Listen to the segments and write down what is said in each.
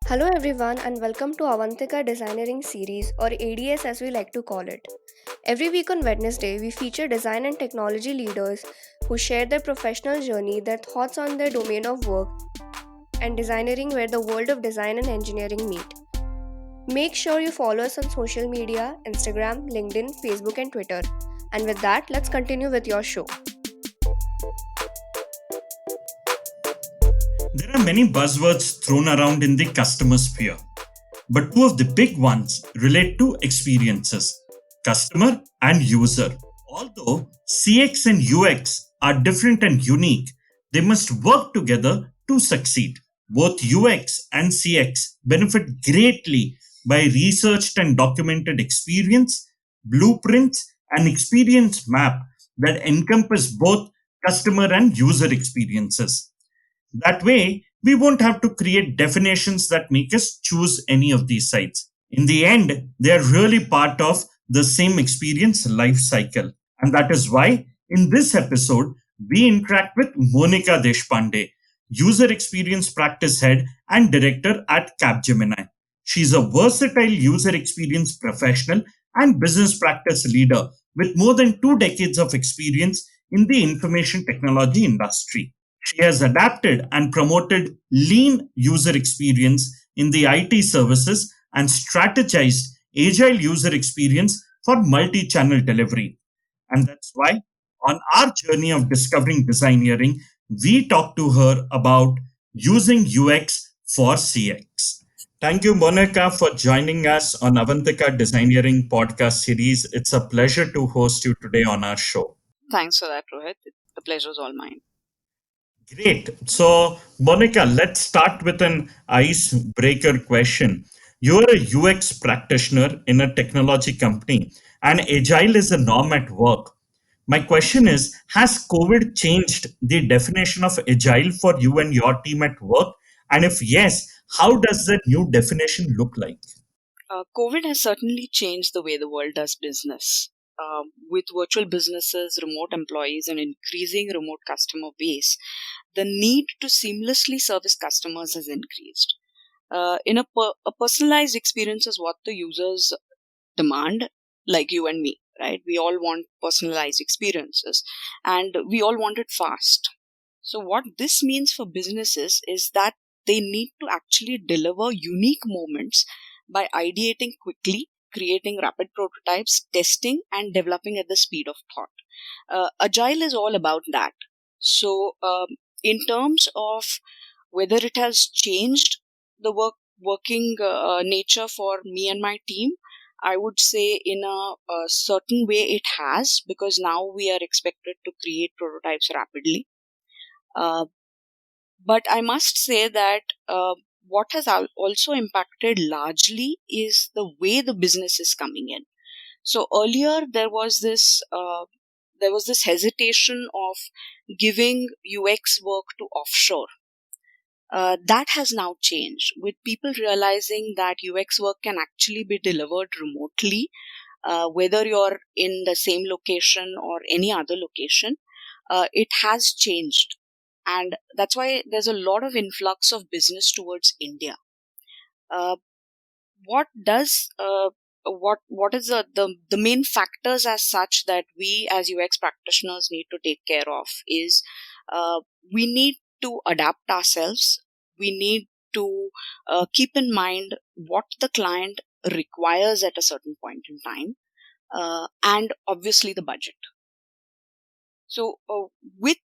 Hello everyone and welcome to Avantika Designeering Series or ADS as we like to call it. Every week on Wednesday, we feature design and technology leaders who share their professional journey, their thoughts on their domain of work, and designeering where the world of design and engineering meet. Make sure you follow us on social media Instagram, LinkedIn, Facebook, and Twitter. And with that, let's continue with your show. There are many buzzwords thrown around in the customer sphere, but two of the big ones relate to experiences: customer and user. Although CX and UX are different and unique, they must work together to succeed. Both UX and CX benefit greatly by researched and documented experience, blueprints, and experience map that encompass both customer and user experiences. That way, we won't have to create definitions that make us choose any of these sites. In the end, they are really part of the same experience life cycle. And that is why, in this episode, we interact with Monica Deshpande, User Experience Practice Head and Director at Capgemini. She's a versatile user experience professional and business practice leader with more than 2 decades of experience in the information technology industry. She has adapted and promoted lean user experience in the IT services and strategized agile user experience for multi channel delivery. And that's why, on our journey of discovering designeering, we talked to her about using UX for CX. Thank you, Monica, for joining us on Avantika Designeering podcast series. It's a pleasure to host you today on our show. Thanks for that, Rohit. The pleasure's all mine. Great. So, Monica, let's start with an icebreaker question. You're a UX practitioner in a technology company, and agile is a norm at work. My question is: has COVID changed the definition of agile for you and your team at work? And if yes, how does the new definition look like? COVID has certainly changed the way the world does business. With virtual businesses, remote employees, and increasing remote customer base, the need to seamlessly service customers has increased. A personalized experience is what the users demand, like you and me, right? We all want personalized experiences and we all want it fast. So, what this means for businesses is that they need to actually deliver unique moments by ideating quickly, creating rapid prototypes, testing, and developing at the speed of thought. Agile is all about that. So, in terms of whether it has changed the working nature for me and my team, I would say in a certain way it has, because now we are expected to create prototypes rapidly. Uh, but I must say that what has also impacted largely is the way the business is coming in. So earlier there was this hesitation of giving UX work to offshore. That has now changed, with people realizing that UX work can actually be delivered remotely, whether you're in the same location or any other location. It has changed, and that's why there's a lot of influx of business towards India. Uh, what does what is the main factors as such that we as UX practitioners need to take care of is we need to adapt ourselves. We need to keep in mind what the client requires at a certain point in time, and obviously the budget. So, with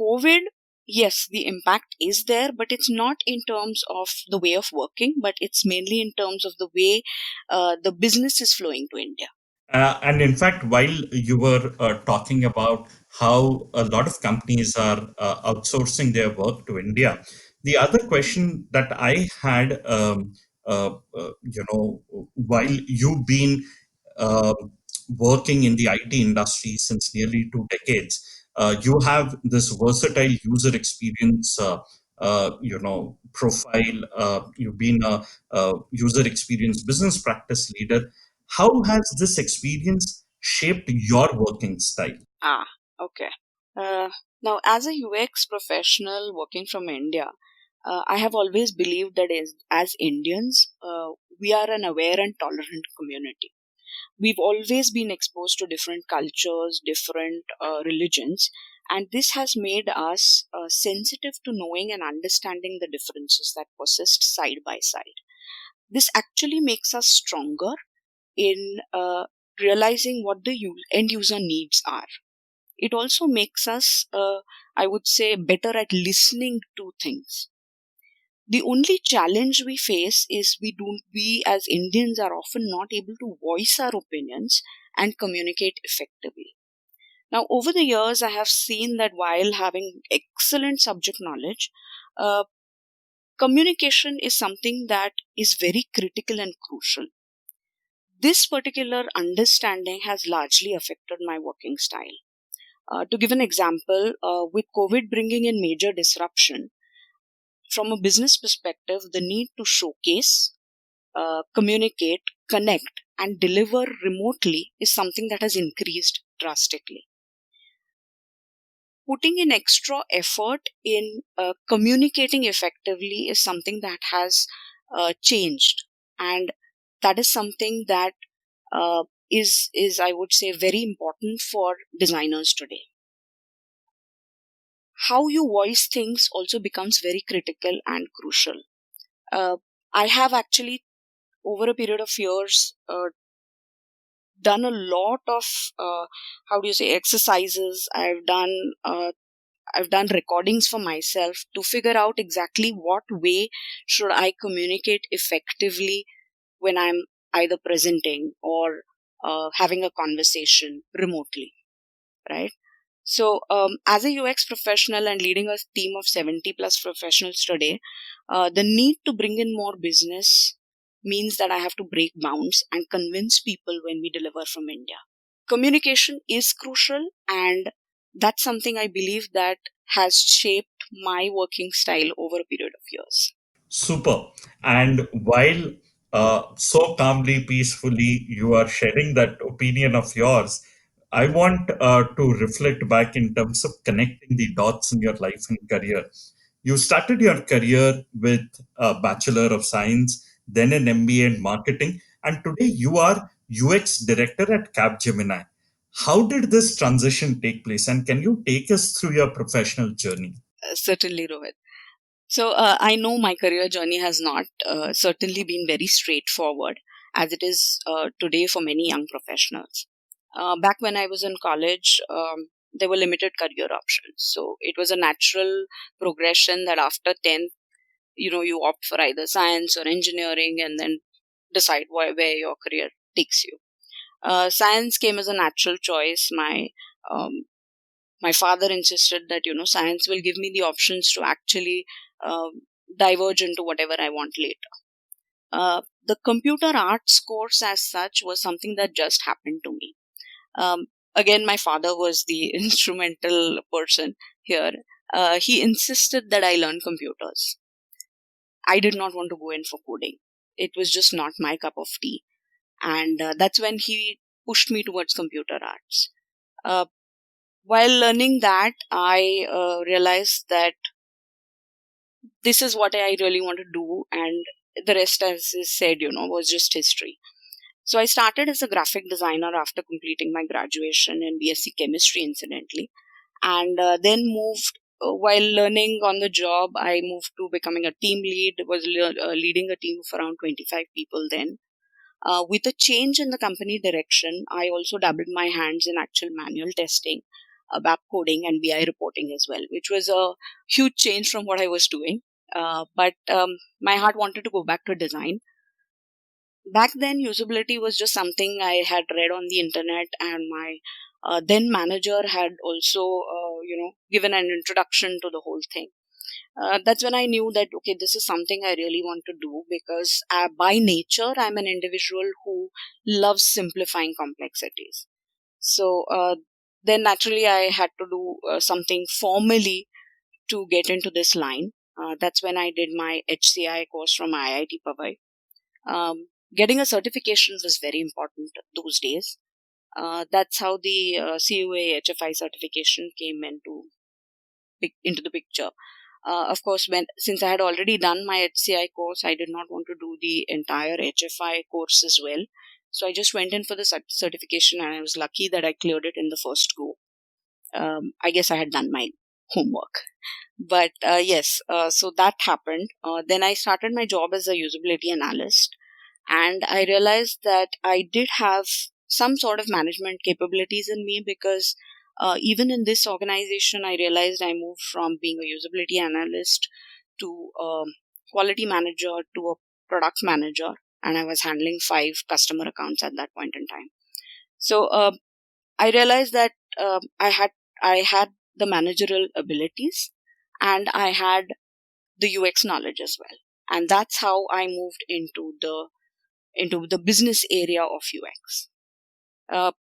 COVID, yes, the impact is there, but it's not in terms of the way of working, but it's mainly in terms of the way the business is flowing to India. And in fact, while you were talking about how a lot of companies are outsourcing their work to India, the other question that I had, while you've been uh, working in the IT industry since nearly 2 decades, you have this versatile user experience, profile. You've been a user experience business practice leader. How has this experience shaped your working style? Ah, okay. Uh, Now, as a UX professional working from India, I have always believed that as Indians, we are an aware and tolerant community. We've always been exposed to different cultures, different religions, and this has made us sensitive to knowing and understanding the differences that persist side by side. This actually makes us stronger in realizing what the end user needs are. It also makes us, I would say, better at listening to things. The only challenge we face is we as Indians are often not able to voice our opinions and communicate effectively. Now, over the years, I have seen that while having excellent subject knowledge, uh, communication is something that is very critical and crucial. This particular understanding has largely affected my working style. To give an example, with COVID bringing in major disruption, from a business perspective, the need to showcase, communicate, connect, and deliver remotely is something that has increased drastically. Putting in extra effort in communicating effectively is something that has changed, and that is something that is I would say very important for designers today. How you voice things also becomes very critical and crucial. Uh, I have actually, over a period of years, done a lot of how do you say exercises. I've done recordings for myself to figure out exactly what way should I communicate effectively when I'm either presenting or having a conversation remotely, right? So, as a UX professional and leading a team of 70 plus professionals today, the need to bring in more business means that I have to break bounds and convince people when we deliver from India. Communication is crucial, and that's something I believe that has shaped my working style over a period of years. Super. And while so calmly, peacefully, you are sharing that opinion of yours, I want to reflect back in terms of connecting the dots in your life and career. You started your career with a Bachelor of Science, then an MBA in marketing, and today you are UX director at Capgemini. How did this transition take place, and can you take us through your professional journey? Certainly, Rohit. So I know my career journey has not certainly been very straightforward as it is today for many young professionals. Back when I was in college, there were limited career options. So it was a natural progression that after 10th, you opt for either science or engineering and then decide where your career takes you. Science came as a natural choice. Um, my father insisted that science will give me the options to actually diverge into whatever I want later. The computer arts course as such was something that just happened to me. Again, my father was the instrumental person here. He insisted that I learn computers. I did not want to go in for coding. It was just not my cup of tea, and that's when he pushed me towards computer arts. uh, while learning that, I realized that this is what I really want to do, and the rest, as is said, was just history. So I started as a graphic designer after completing my graduation in BSc chemistry, incidentally, and then moved. While learning on the job, I moved to becoming a team lead. Was leading a team of around 25 people then. With a change in the company direction, I also dabbled my hands in actual manual testing, web coding, and BI reporting as well, which was a huge change from what I was doing. But my heart wanted to go back to design. Back then, usability was just something I had read on the internet, and my then manager had also, given an introduction to the whole thing. That's when I knew that, okay, this is something I really want to do because by nature, I'm an individual who loves simplifying complexities. So then naturally, I had to do something formally to get into this line. That's when I did my HCI course from IIT Powai. Getting a certification was very important those days. That's how the CUA HFI certification came into the picture. Of course, since I had already done my HCI course, I did not want to do the entire HFI course as well. So I just went in for the certification, and I was lucky that I cleared it in the first go. I guess I had done my homework. But yes, so that happened. Then I started my job as a usability analyst, and I realized that I did have some sort of management capabilities in me, because even in this organization, I realized I moved from being a usability analyst to a quality manager to a product manager, and I was handling 5 customer accounts at that point in time. So I realized that I had the managerial abilities, and I had the UX knowledge as well, and that's how I moved into the business area of UX.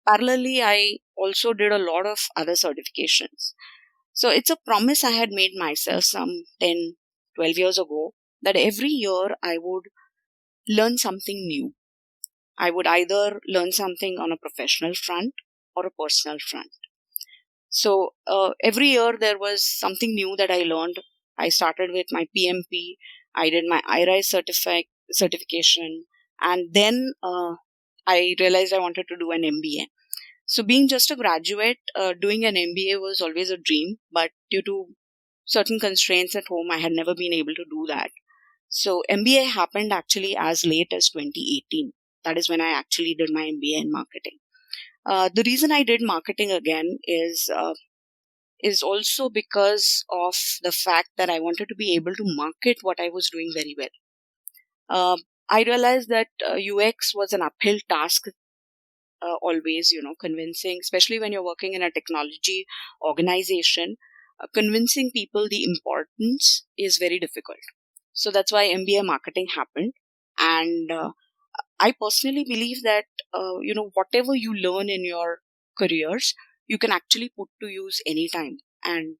Parallelly, I also did a lot of other certifications. So it's a promise I had made myself some 10, 12 years ago, that every year I would learn something new. I would either learn something on a professional front or a personal front. So every year there was something new that I learned. I started with my PMP. I did my IRISE certification, and then I realized I wanted to do an MBA. So being just a graduate, doing an MBA was always a dream, but due to certain constraints at home, I had never been able to do that. So MBA happened actually as late as 2018. That is when I actually did my MBA in marketing. The reason I did marketing again is also because of the fact that I wanted to be able to market what I was doing very well. I realized that UX was an uphill task, always, convincing, especially when you're working in a technology organization, convincing people the importance is very difficult. So that's why MBA marketing happened. And I personally believe that, whatever you learn in your careers, you can actually put to use anytime. And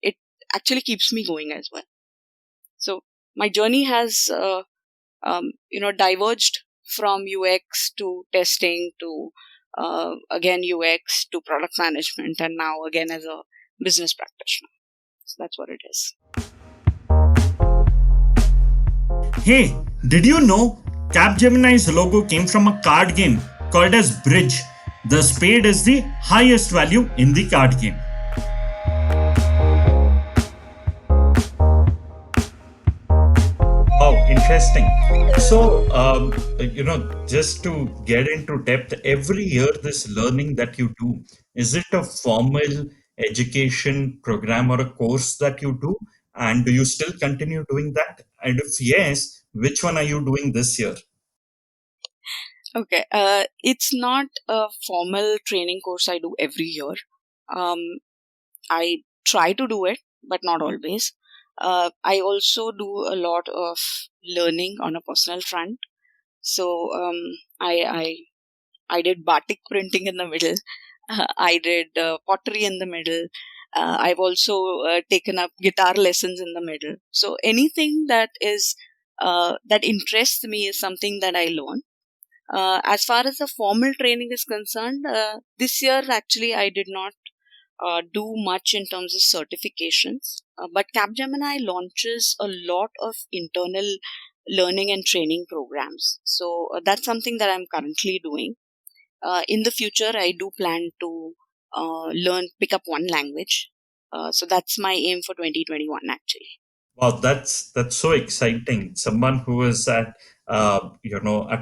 it actually keeps me going as well. So my journey has, diverged from UX to testing to again UX to product management, and now again as a business practitioner. So that's what it is. Hey, did you know Capgemini's logo came from a card game called as Bridge? The spade is the highest value in the card game. Wow, interesting. So, just to get into depth, every year this learning that you do, is it a formal education program or a course that you do? And do you still continue doing that? And if yes, which one are you doing this year? Okay, it's not a formal training course I do every year. Um, I try to do it, but not always. I also do a lot of learning on a personal front. So I did batik printing in the middle. I did pottery in the middle. I've also taken up guitar lessons in the middle. So anything that is that interests me is something that I learn. As far as the formal training is concerned, this year actually I did not do much in terms of certifications. But Capgemini launches a lot of internal learning and training programs. So that's something that I'm currently doing. In the future, I do plan to pick up one language. So that's my aim for 2021 actually. Wow, that's so exciting. Someone who is at a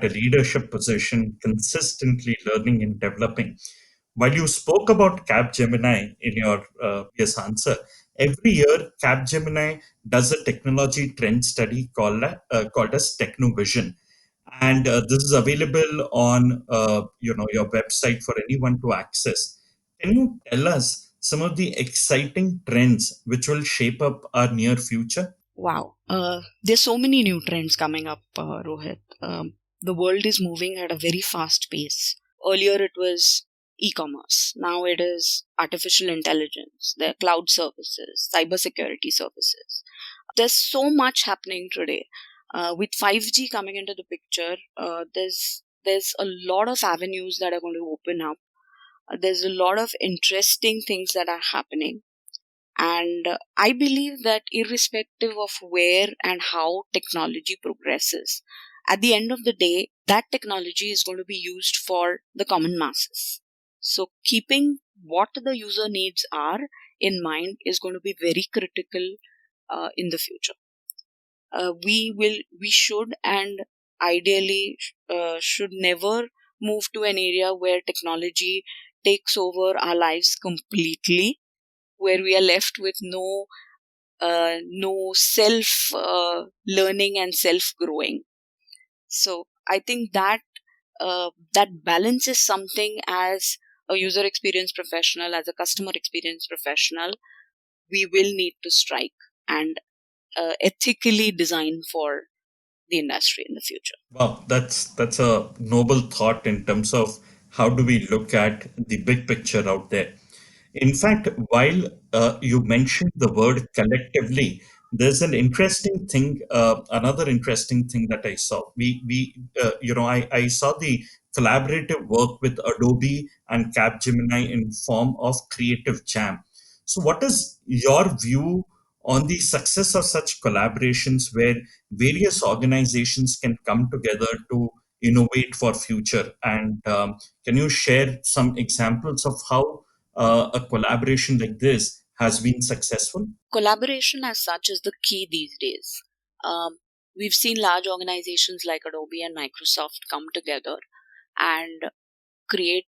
leadership position, consistently learning and developing. While you spoke about Capgemini in your previous answer, every year Capgemini does a technology trend study called as Technovision, and this is available on your website for anyone to access. Can you tell us some of the exciting trends which will shape up our near future? Wow. There's so many new trends coming up, Rohit. The world is moving at a very fast pace. Earlier it was e-commerce. Now it is artificial intelligence. There are cloud services, cybersecurity services. There's so much happening today. With 5G coming into the picture, there's a lot of avenues that are going to open up. There's a lot of interesting things that are happening. And I believe that irrespective of where and how technology progresses, at the end of the day, that technology is going to be used for the common masses. So, keeping what the user needs are in mind is going to be very critical in the future. We should and ideally should never move to an area where technology takes over our lives completely, where we are left with no self learning and self growing. So I think that that balance is something, as a user experience professional, as a customer experience professional, we will need to strike and ethically design for the industry in the future. Wow, that's a noble thought in terms of how do we look at the big picture out there. In fact, while you mentioned the word collectively, there's an interesting thing, another interesting thing that I saw. I saw the collaborative work with Adobe and Capgemini in form of Creative Jam. So, what is your view on the success of such collaborations where various organizations can come together to innovate for future? And can you share some examples of how a collaboration like this has been successful? Collaboration as such is the key these days. Um, we've seen large organizations like Adobe and Microsoft come together and create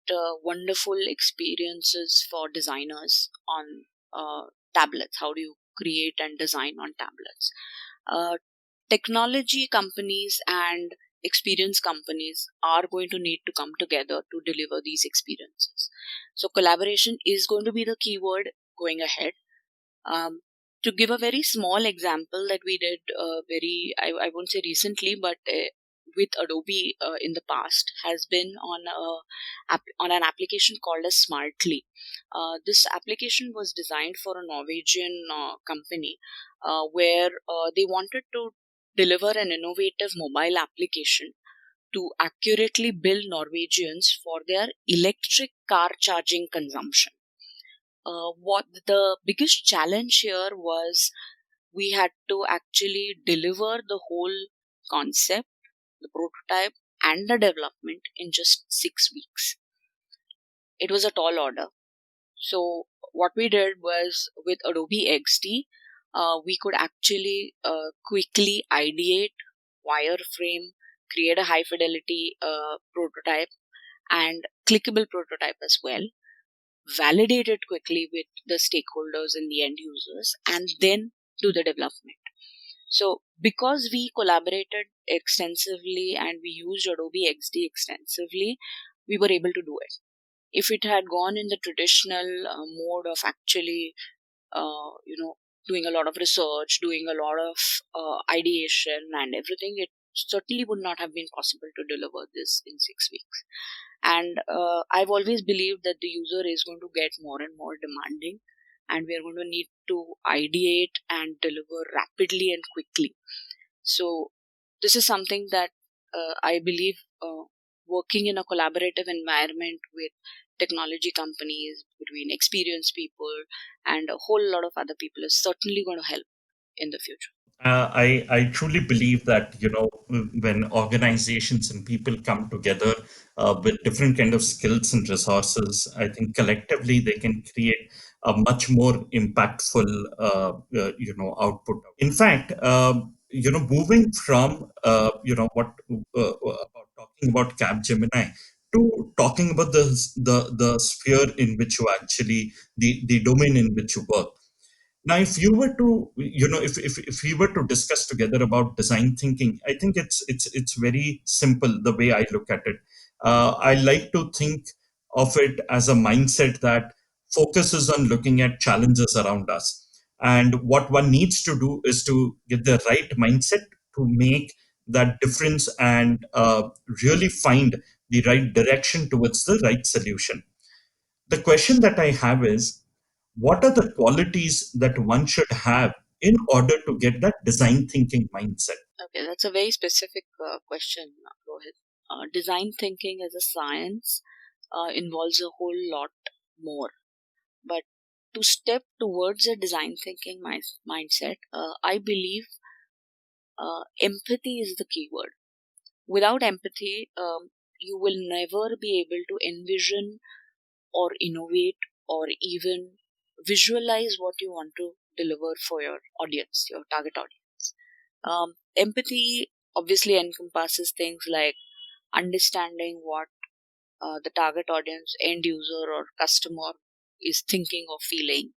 wonderful experiences for designers on tablets. How do you create and design on tablets? Uh, Technology companies and experience companies are going to need to come together to deliver these experiences. So, collaboration is going to be the keyword going ahead. um, to give a very small example that we did I won't say recently, but with Adobe in the past, has been on an application called as Smartly. This application was designed for a Norwegian company where they wanted to deliver an innovative mobile application to accurately bill Norwegians for their electric car charging consumption. What the biggest challenge here was, we had to actually deliver the whole concept, the prototype, and the development in just 6 weeks. It was a tall order. So, what we did was, with Adobe XD, we could actually quickly ideate, wireframe, create a high fidelity prototype, and clickable prototype as well, validate it quickly with the stakeholders and the end users, and then do the development. So, because we collaborated extensively and we used Adobe XD extensively, we were able to do it. If it had gone in the traditional mode of actually, doing a lot of research, doing a lot of ideation and everything, it certainly would not have been possible to deliver this in 6 weeks. And I've always believed that the user is going to get more and more demanding, and we are going to need to ideate and deliver rapidly and quickly. So, this is something that I believe working in a collaborative environment with technology companies, between experienced people and a whole lot of other people, is certainly going to help in the future. I truly believe that when organizations and people come together with different kind of skills and resources, I think collectively they can create a much more impactful output. In fact, moving from what about talking about Capgemini to talking about the sphere in which you actually the domain in which you work. Now, if you were to, if we were to discuss together about design thinking, I think it's very simple the way I look at it. I like to think of it as a mindset that focuses on looking at challenges around us, and what one needs to do is to get the right mindset to make that difference and really find the right direction towards the right solution. The question that I have is, what are the qualities that one should have in order to get that design thinking mindset? Okay, that's a very specific question, Rohit. Design thinking as a science involves a whole lot more. But to step towards a design thinking mindset, I believe empathy is the key word. Without empathy, you will never be able to envision or innovate or even visualize what you want to deliver for your audience, your target audience. Empathy obviously encompasses things like understanding what the target audience, end user, or customer is thinking or feeling.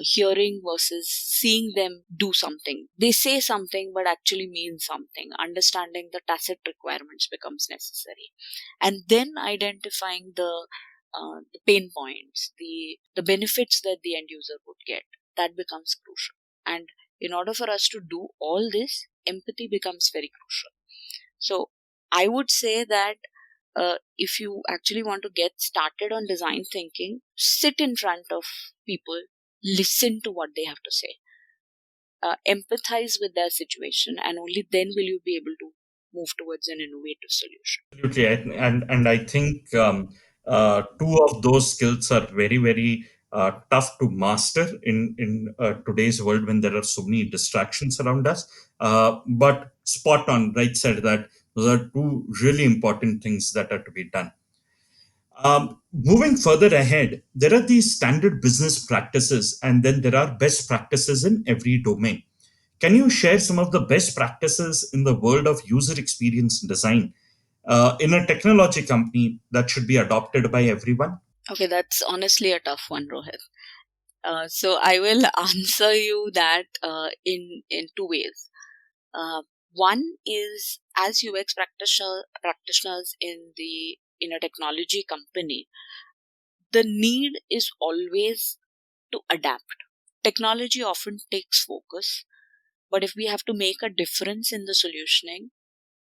Hearing versus seeing them do something. They say something but actually mean something. Understanding the tacit requirements becomes necessary. And then identifying the pain points, the benefits that the end user would get. That becomes crucial. And in order for us to do all this, empathy becomes very crucial. So I would say that if you actually want to get started on design thinking, sit in front of people, listen to what they have to say, empathize with their situation, and only then will you be able to move towards an innovative solution. Absolutely, and I think two of those skills are very tough to master in today's world when there are so many distractions around us. But spot on, right? Said that those are two really important things that are to be done. Moving further ahead, there are these standard business practices, and then there are best practices in every domain. Can you share some of the best practices in the world of user experience design in a technology company that should be adopted by everyone? Okay, that's honestly a tough one, Rohit. So I will answer you that in two ways. One is, as UX practitioners in a technology company, the need is always to adapt. Technology often takes focus, but if we have to make a difference in the solutioning,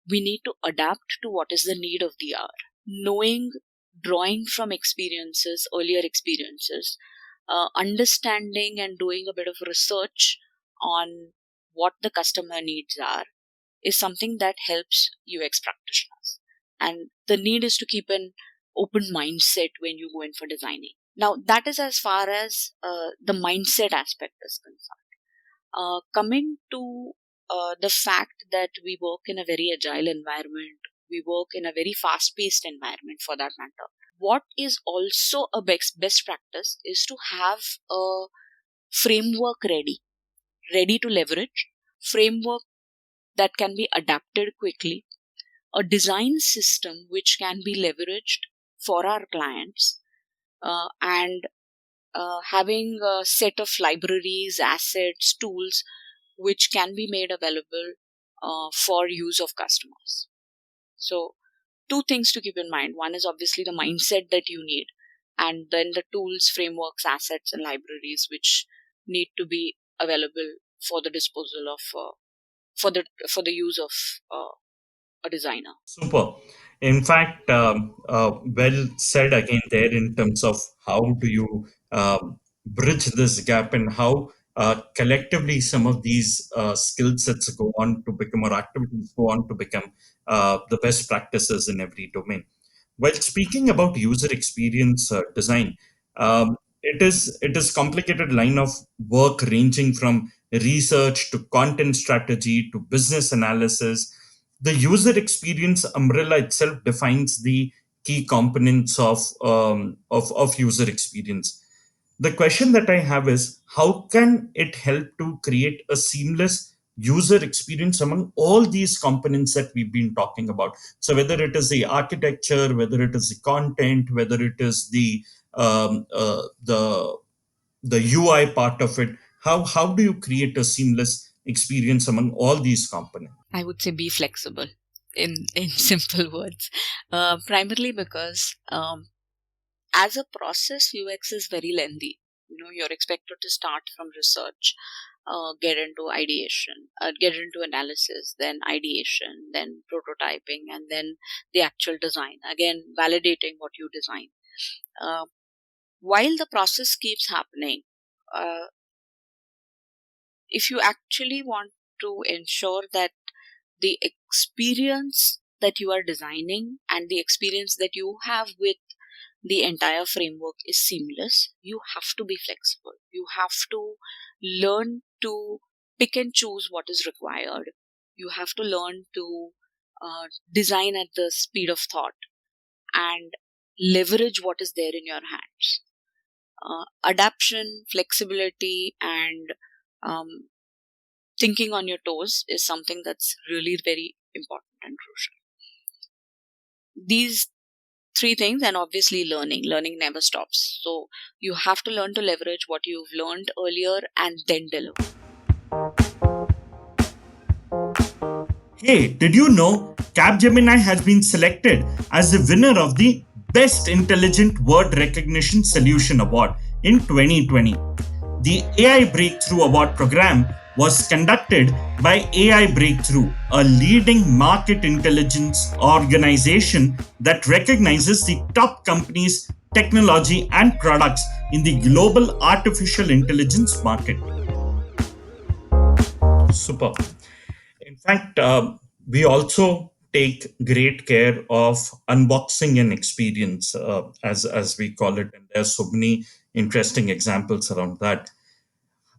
we need to adapt to what is the need of the hour. Knowing, drawing from experiences, earlier experiences, understanding and doing a bit of research on what the customer needs are is something that helps UX practitioners. And the need is to keep an open mindset when you go in for designing. Now, that is as far as the mindset aspect is concerned. Coming to the fact that we work in a very agile environment, we work in a very fast paced environment for that matter. What is also a best practice is to have a framework ready to leverage, framework that can be adapted quickly, a design system which can be leveraged for our clients, and having a set of libraries, assets, tools which can be made available for use of customers. So, two things to keep in mind. One is obviously the mindset that you need, and then the tools, frameworks, assets, and libraries which need to be available for the disposal of for the use of a designer. Super. In fact, well said again there in terms of how do you bridge this gap and how collectively some of these skill sets go on to become or activities go on to become the best practices in every domain. While speaking about user experience design, it is complicated line of work ranging from research to content strategy to business analysis. The user experience umbrella itself defines the key components of user experience. The question that I have is how can it help to create a seamless user experience among all these components that we've been talking about? So, whether it is the architecture, whether it is the content, whether it is um, uh, the the UI part of it, how do you create a seamless experience among all these components? I would say be flexible in simple words, primarily because as a process, UX is very lengthy. You're expected to start from research, get into ideation, get into analysis, then ideation, then prototyping, and then the actual design. Again, validating what you design. Uh, while the process keeps happening, uh, if you actually want to ensure that the experience that you are designing and the experience that you have with the entire framework is seamless, you have to be flexible. You have to learn to pick and choose what is required. You have to learn to design at the speed of thought and leverage what is there in your hands. Adaption, flexibility, and um, thinking on your toes is something that's really very important and crucial. These three things, and obviously learning never stops. So you have to learn to leverage what you've learned earlier and then deliver. Hey, did you know Capgemini has been selected as the winner of the Best Intelligent Word Recognition Solution Award in 2020? The AI Breakthrough Award program was conducted by AI Breakthrough, a leading market intelligence organization that recognizes the top companies, technology, and products in the global artificial intelligence market. Super. In fact, we also take great care of unboxing and experience, as we call it, and there's so many interesting examples around that.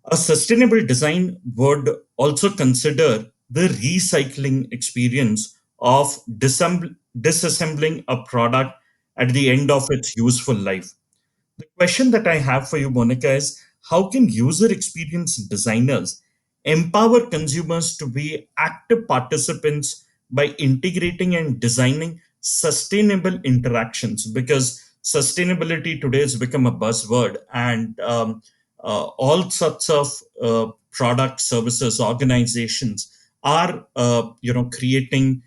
A sustainable design would also consider the recycling experience of disassembling a product at the end of its useful life. The question that I have for you, Monica, is how can user experience designers empower consumers to be active participants by integrating and designing sustainable interactions? Because sustainability today has become a buzzword, and all sorts of products, services, organizations are creating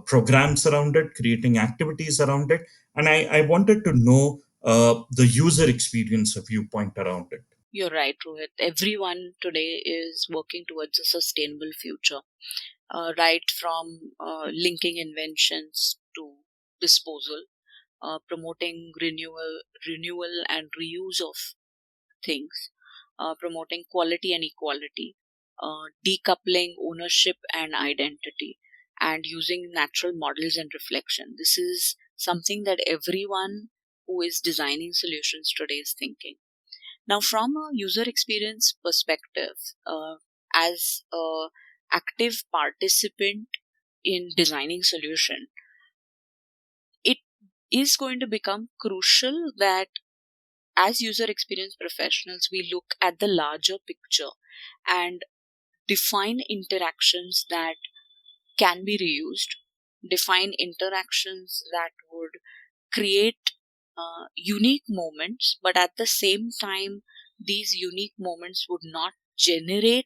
programs around it, creating activities around it, and I wanted to know the user experience viewpoint around it. You're right, Rohit. Everyone today is working towards a sustainable future, right from linking inventions to disposal, promoting renewal and reuse of things, promoting quality and equality, decoupling ownership and identity, and using natural models and reflection. This is something that everyone who is designing solutions today is thinking. Now, from a user experience perspective, as a active participant in designing solution, it is going to become crucial that as user experience professionals, we look at the larger picture and define interactions that can be reused, define interactions that would create unique moments, but at the same time, these unique moments would not generate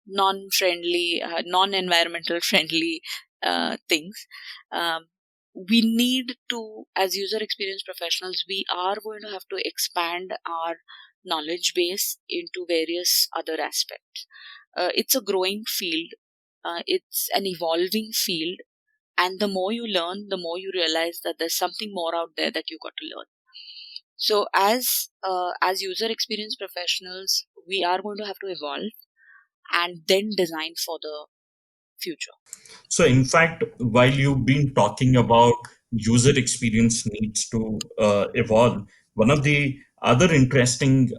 non-friendly, non-environmental friendly things. Um, we need to, as user experience professionals, we are going to have to expand our knowledge base into various other aspects. It's a growing field. It's an evolving field, and the more you learn, the more you realize that there's something more out there that you got to learn. So, as user experience professionals, we are going to have to evolve and then design for the future. So, in fact, while you've been talking about user experience needs to evolve, one of the other interesting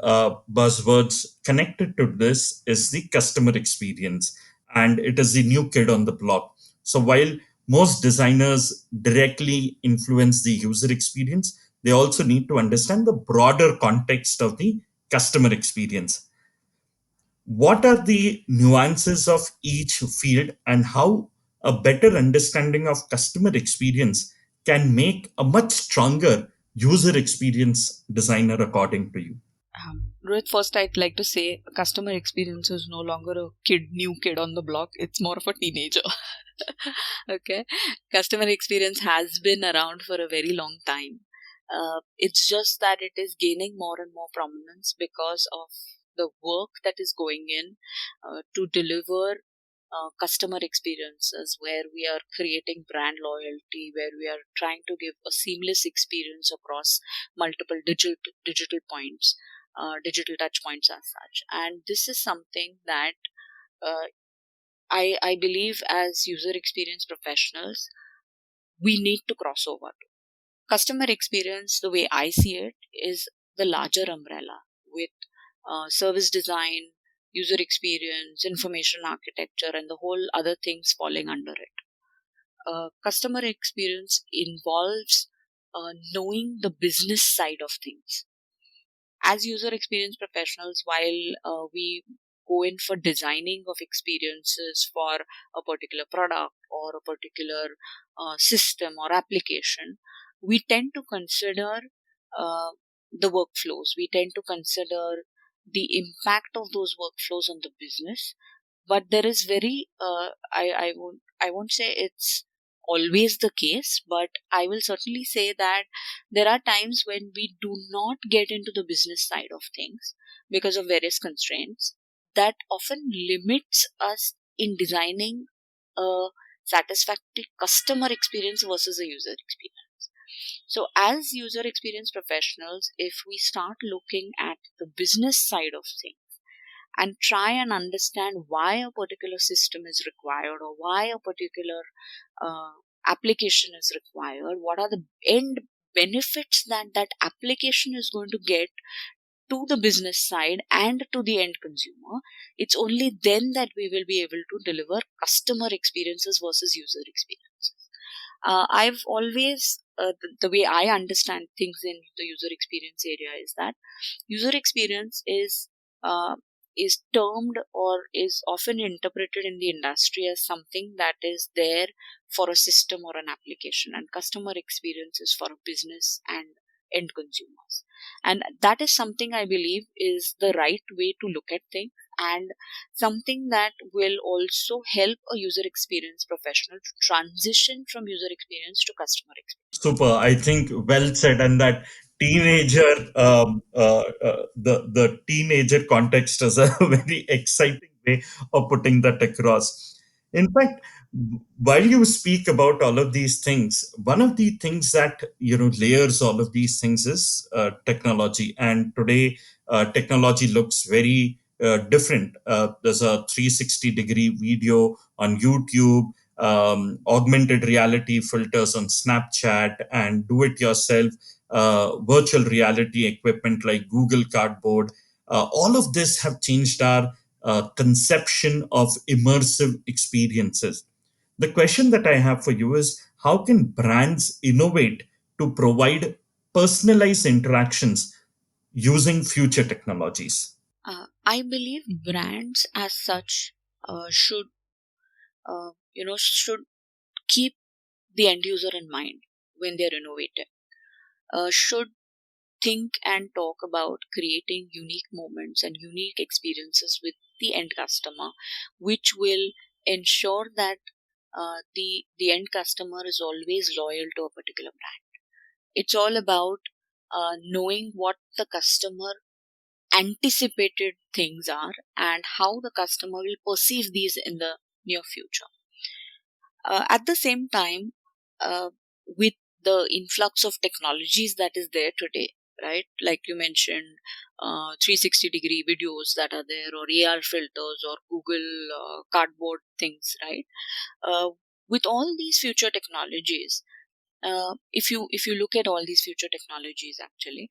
buzzwords connected to this is the customer experience, and it is the new kid on the block. So, while most designers directly influence the user experience, they also need to understand the broader context of the customer experience. What are the nuances of each field, and how a better understanding of customer experience can make a much stronger user experience designer according to you? Rohit, first I'd like to say customer experience is no longer a new kid on the block. It's more of a teenager. Okay, customer experience has been around for a very long time. It's just that it is gaining more and more prominence because of the work that is going in to deliver customer experiences where we are creating brand loyalty, where we are trying to give a seamless experience across multiple digital points, digital touch points as such. And this is something that uh, I believe as user experience professionals, we need to cross over to. Customer experience, the way I see it, is the larger umbrella with service design, user experience, information architecture, and the whole other things falling under it. Customer experience involves knowing the business side of things. As user experience professionals, while we go in for designing of experiences for a particular product or a particular system or application, we tend to consider uh, the workflows. We tend to consider the impact of those workflows on the business. But there is very I won't say it's always the case, but I will certainly say that there are times when we do not get into the business side of things because of various constraints that often limits us in designing a satisfactory customer experience versus a user experience. So, as user experience professionals, if we start looking at the business side of things and try and understand why a particular system is required or why a particular uh, application is required, what are the end benefits that that application is going to get to the business side and to the end consumer, it's only then that we will be able to deliver customer experiences versus user experiences. I've always, the way I understand things in the user experience area is that user experience uh, is termed or is often interpreted in the industry as something that is there for a system or an application, and customer experience is for a business and end consumers. And that is something I believe is the right way to look at things, and something that will also help a user experience professional to transition from user experience to customer experience. Super. I think well said. And that teenager, the teenager context is a very exciting way of putting that across. In fact, while you speak about all of these things, one of the things that layers all of these things is technology. And today, technology looks very different. There's a 360-degree video on YouTube, augmented reality filters on Snapchat, and do it yourself virtual reality equipment like Google Cardboard. All of this have changed our conception of immersive experiences. The question that I have for you is, how can brands innovate to provide personalized interactions using future technologies? I believe brands as such should should keep the end user in mind when they're innovating. Should think and talk about creating unique moments and unique experiences with the end customer, which will ensure that the end customer is always loyal to a particular brand. It's all about knowing what the customer anticipated things are and how the customer will perceive these in the near future. At the same time, with the influx of technologies that is there today, right? Like you mentioned, 360-degree videos that are there, or AR filters, or Google Cardboard things, right? Uh, with all these future technologies, if you look at all these future technologies, actually,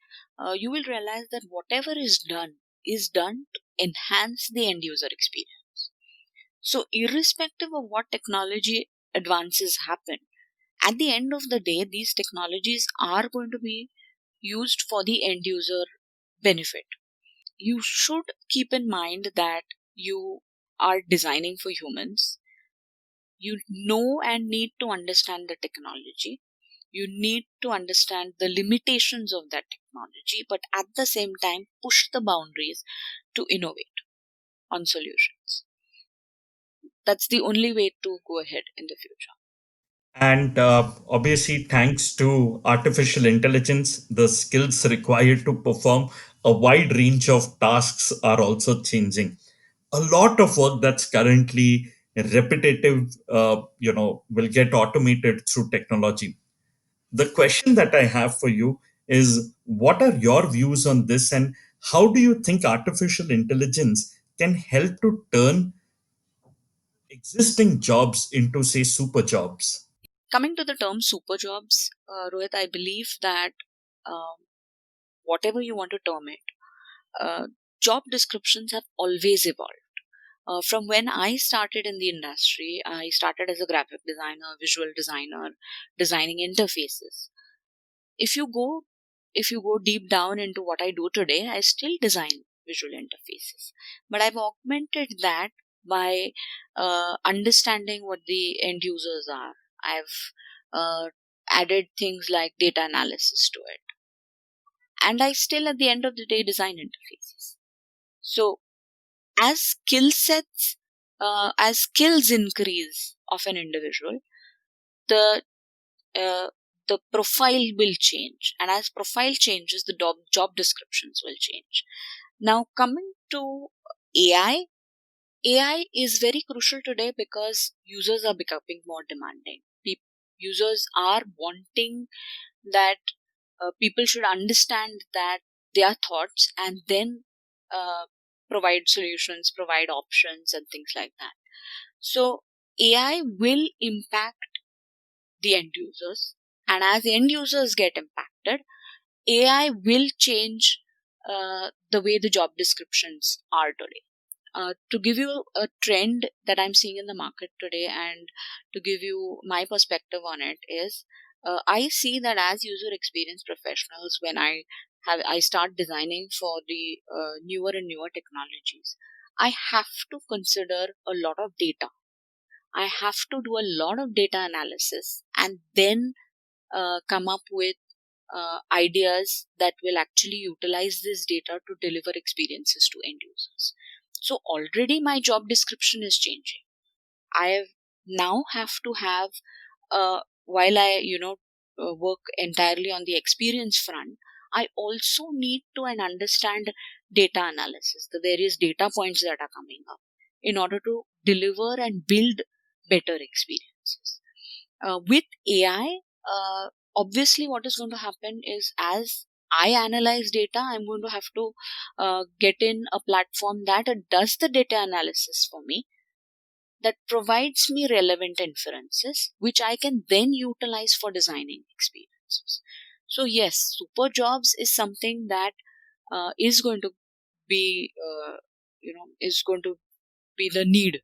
you will realize that whatever is done to enhance the end user experience. So, irrespective of what technology advances happen, at the end of the day, these technologies are going to be used for the end user benefit. You should keep in mind that you are designing for humans. You know and need to understand the technology. You need to understand the limitations of that technology, but at the same time, push the boundaries to innovate on solutions. That's the only way to go ahead in the future. And obviously, thanks to artificial intelligence, the skills required to perform a wide range of tasks are also changing. A lot of work that's currently repetitive, will get automated through technology. The question that I have for you is, what are your views on this, and how do you think artificial intelligence can help to turn existing jobs into, say, super jobs? Coming to the term super jobs, Rohit, I believe that um, whatever you want to term it, job descriptions have always evolved. From when I started in the industry, I started as a graphic designer, visual designer, designing interfaces. If you go if you go deep down into what I do today, I still design visual interfaces, but I've augmented that by understanding what the end users are. I've added things like data analysis to it, and I still, at the end of the day, design interfaces. So as as skills increase of an individual, the uh, the profile will change, and as profile changes, the job descriptions will change. Now, coming to AI, AI is very crucial today because users are becoming more demanding. Users are wanting that people should understand that their thoughts, and then uh, provide solutions, provide options, and things like that. So AI will impact the end users, and as end users get impacted, AI will change the way the job descriptions are today. To give you a trend that I'm seeing in the market today, and to give you my perspective on it, is I see that as user experience professionals, when I start designing for the newer and newer technologies, I have to consider a lot of data. I have to do a lot of data analysis, and then come up with ideas that will actually utilize this data to deliver experiences to end users. So already my job description is changing. I now have to have, while I work entirely on the experience front, I also need to and understand data analysis, the various data points that are coming up, in order to deliver and build better experiences. With AI, obviously, what is going to happen is, as I analyze data, I'm going to have to get in a platform that does the data analysis for me, that provides me relevant inferences, which I can then utilize for designing experiences. So, yes, super jobs is something that is going to be, is going to be the need,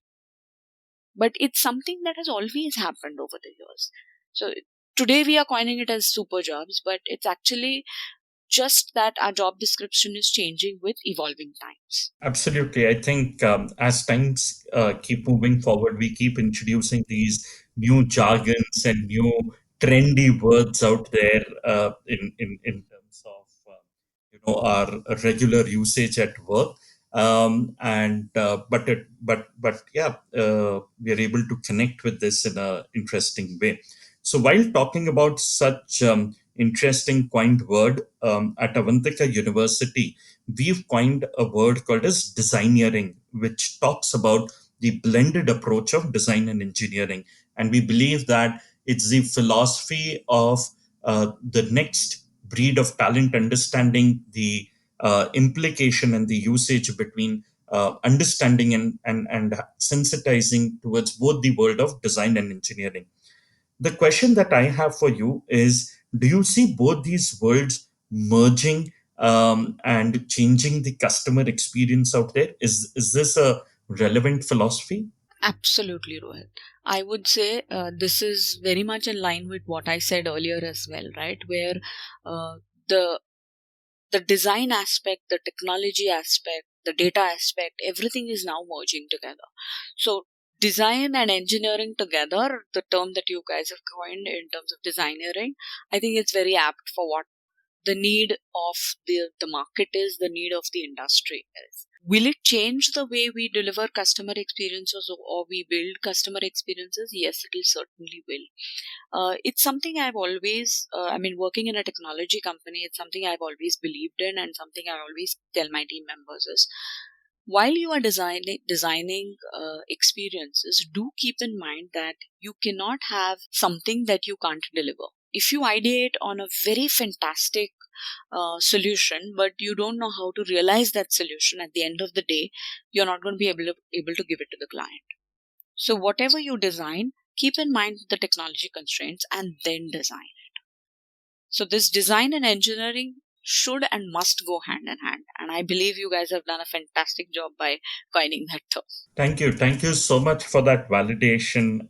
but it's something that has always happened over the years. So today we are coining it as super jobs, but it's actually just that our job description is changing with evolving times. Absolutely. I think as times keep moving forward, we keep introducing these new jargons and new trendy words out there in terms of our regular usage at work. And but yeah, we are able to connect with this in a interesting way. So while talking about such interesting coined word at Avantika University, we've coined a word called as designeering, which talks about the blended approach of design and engineering. And we believe that it's the philosophy of the next breed of talent, understanding the implication and the usage between understanding and sensitizing towards both the world of design and engineering. The question that I have for you is, do you see both these worlds merging and changing the customer experience out there? Is this a relevant philosophy? Absolutely, Rohit. I would say this is very much in line with what I said earlier as well, right? Where uh, the the design aspect, the technology aspect, the data aspect, everything is now merging together. So design and engineering together, the term that you guys have coined in terms of designeering, I think it's very apt for what the need of the market is, the need of the industry is. Will it change the way we deliver customer experiences, or we build customer experiences? Yes, it will certainly will. It's something I've always, working in a technology company, it's something I've always believed in, and something I always tell my team members is, while you are designing experiences, do keep in mind that you cannot have something that you can't deliver. If you ideate on a very fantastic solution, but you don't know how to realize that solution, at the end of the day, you're not going to be able to give it to the client. So whatever you design, keep in mind the technology constraints and then design. So this design and engineering should and must go hand in hand. And I believe you guys have done a fantastic job by coining that term. Thank you. Thank you so much for that validation,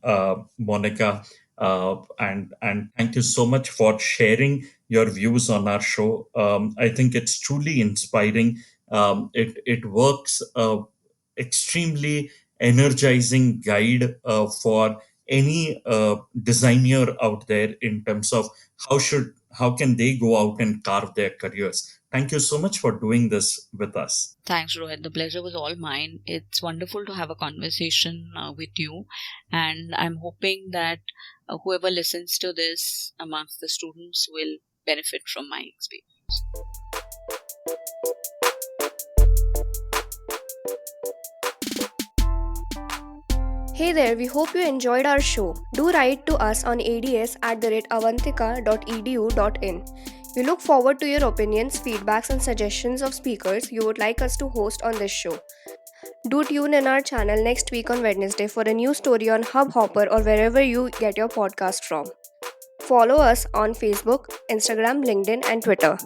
Monica. And thank you so much for sharing your views on our show. I think it's truly inspiring. It works extremely energizing guide for any designer out there in terms of how can they go out and carve their careers. Thank you so much for doing this with us. Thanks, Rohit. The pleasure was all mine. It's wonderful to have a conversation with you, and I'm hoping that whoever listens to this amongst the students will benefit from my experience. Hey there, we hope you enjoyed our show. Do write to us on ads@avantika.edu.in. We look forward to your opinions, feedbacks, and suggestions of speakers you would like us to host on this show. Do tune in our channel next week on Wednesday for a new story on Hubhopper or wherever you get your podcast from. Follow us on Facebook, Instagram, LinkedIn, and Twitter.